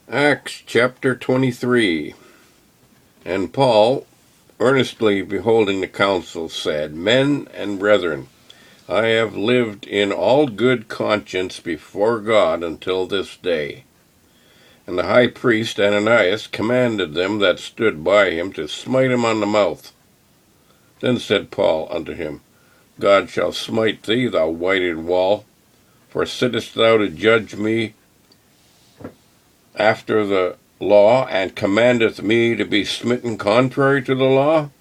Acts chapter 23. And Paul, earnestly beholding the council, said, Men and brethren, I have lived in all good conscience before God until this day. And the high priest Ananias commanded them that stood by him to smite him on the mouth. Then said Paul unto him, God shall smite thee, thou whited wall, for sittest thou to judge me after the law, and commandeth me to be smitten contrary to the law?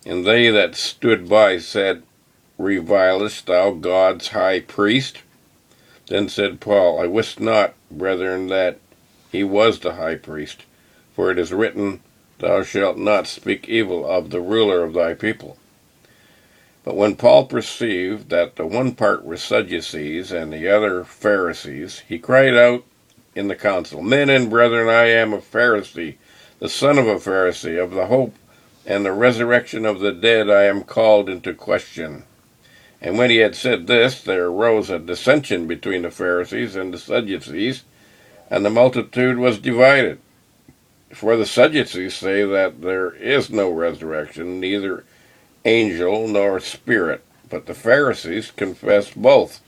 And they that stood by said, Revilest thou God's high priest? Then said Paul, I wist not, brethren, that he was the high priest, for it is written, Thou shalt not speak evil of the ruler of thy people. But when Paul perceived that the one part were Sadducees and the other Pharisees, he cried out in the council, Men and brethren, I am a Pharisee, the son of a Pharisee, of the hope and the resurrection of the dead I am called into question. And when he had said this, there arose a dissension between the Pharisees and the Sadducees, and the multitude was divided. For the Sadducees say that there is no resurrection, neither angel nor spirit, but the Pharisees confess both.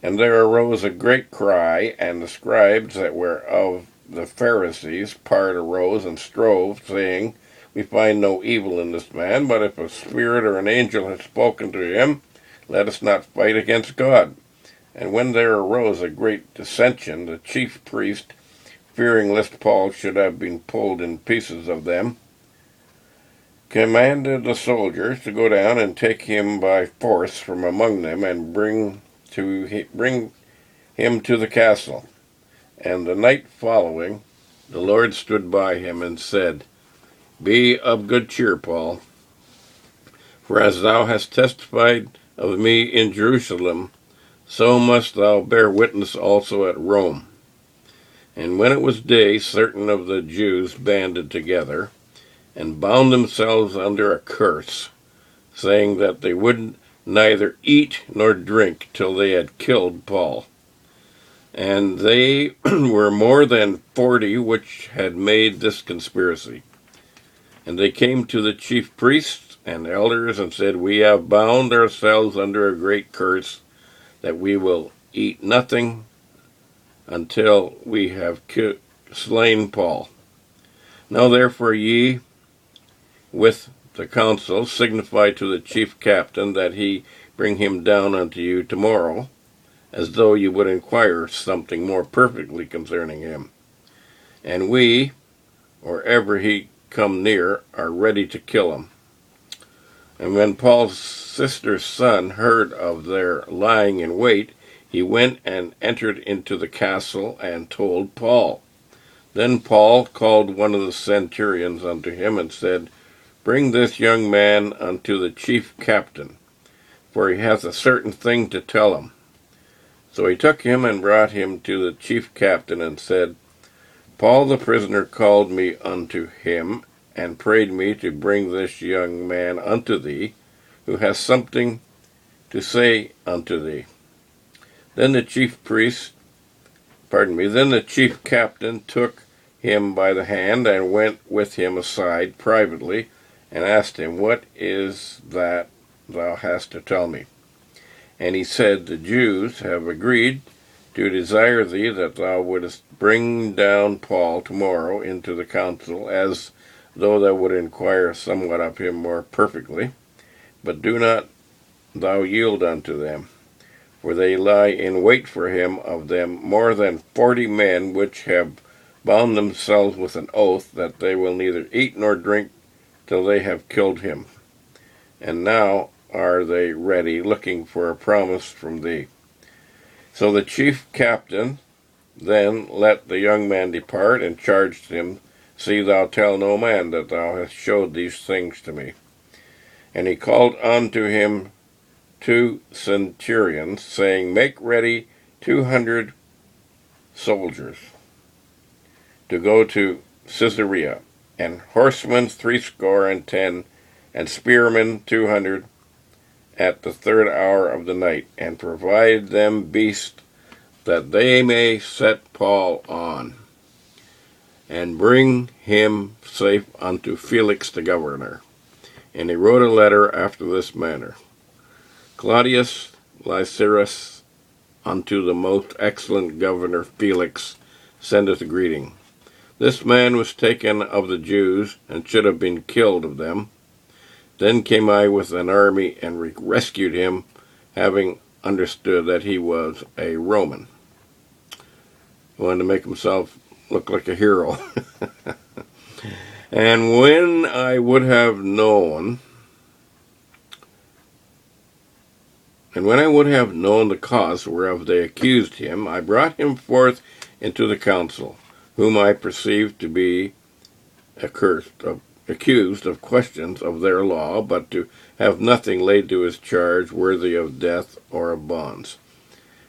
And there arose a great cry, and the scribes that were of the Pharisees part arose and strove, saying, We find no evil in this man, but if a spirit or an angel has spoken to him, let us not fight against God. And when there arose a great dissension, the chief priest, fearing lest Paul should have been pulled in pieces of them, commanded the soldiers to go down and take him by force from among them and bring him to the castle. And the night following, the Lord stood by him and said, Be of good cheer, Paul, for as thou hast testified of me in Jerusalem, so must thou bear witness also at Rome. And when it was day, certain of the Jews banded together, and bound themselves under a curse, saying that they would neither eat nor drink till they had killed Paul. And they were more than 40 which had made this conspiracy. And they came to the chief priests and elders and said, We have bound ourselves under a great curse, that we will eat nothing until we have slain Paul. Now therefore ye, with the council, signify to the chief captain that he bring him down unto you tomorrow, as though you would inquire something more perfectly concerning him. And we, or ever he come near, are ready to kill him. And when Paul's sister's son heard of their lying in wait, he went and entered into the castle and told Paul. Then Paul called one of the centurions unto him and said, Bring this young man unto the chief captain, for he hath a certain thing to tell him. So he took him and brought him to the chief captain and said, Paul the prisoner called me unto him, and prayed me to bring this young man unto thee, who has something to say unto thee. Then the chief captain took him by the hand and went with him aside privately, and asked him, What is that thou hast to tell me? And he said, The Jews have agreed to desire thee that thou wouldest bring down Paul tomorrow into the council, as though thou would inquire somewhat of him more perfectly. But do not thou yield unto them, for they lie in wait for him of them more than 40 men, which have bound themselves with an oath that they will neither eat nor drink till they have killed him. And now are they ready, looking for a promise from thee. So the chief captain then let the young man depart, and charged him, See thou tell no man that thou hast showed these things to me. And he called unto him 2 centurions, saying, Make ready 200 soldiers to go to Caesarea, and horsemen 70, and spearmen 200, at the 3rd hour of the night, and provide them beasts that they may set Paul on, and bring him safe unto Felix the governor. And he wrote a letter after this manner: Claudius Lycurgus unto the most excellent governor Felix sendeth a greeting. This man was taken of the Jews, and should have been killed of them. Then came I with an army, and rescued him, having understood that he was a Roman. He wanted to make himself look like a hero. And when I would have known the cause whereof they accused him, I brought him forth into the council, whom I perceived to be accused of questions of their law, but to have nothing laid to his charge worthy of death or of bonds.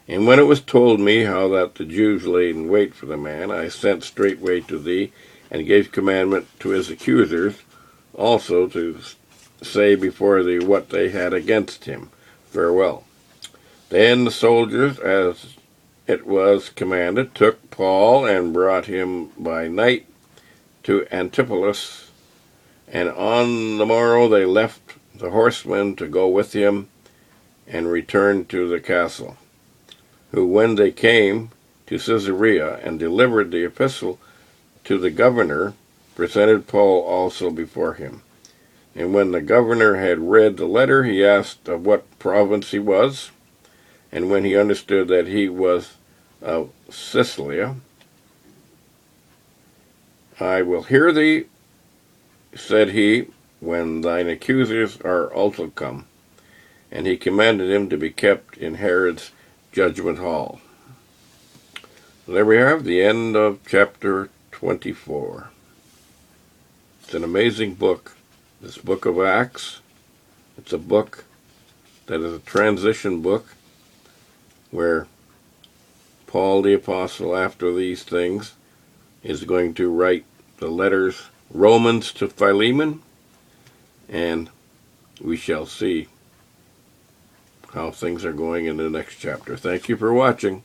And when it was told me how that the Jews laid in wait for the man, I sent straightway to thee, and gave commandment to his accusers also to say before thee what they had against him. Farewell. Then the soldiers, as it was commanded, took Paul and brought him by night to Antipholus, and on the morrow they left the horsemen to go with him, and returned to the castle, who when they came to Caesarea and delivered the epistle to the governor, presented Paul also before him. And when the governor had read the letter, he asked of what province he was, and when he understood that he was of Cilicia, I will hear thee, said he, when thine accusers are also come. And he commanded him to be kept in Herod's judgment hall. There we have the end of chapter 24. It's an amazing book, this book of Acts. It's a book that is a transition book where Paul the Apostle, after these things, is going to write the letters Romans to Philemon, and we shall see how things are going in the next chapter. Thank you for watching.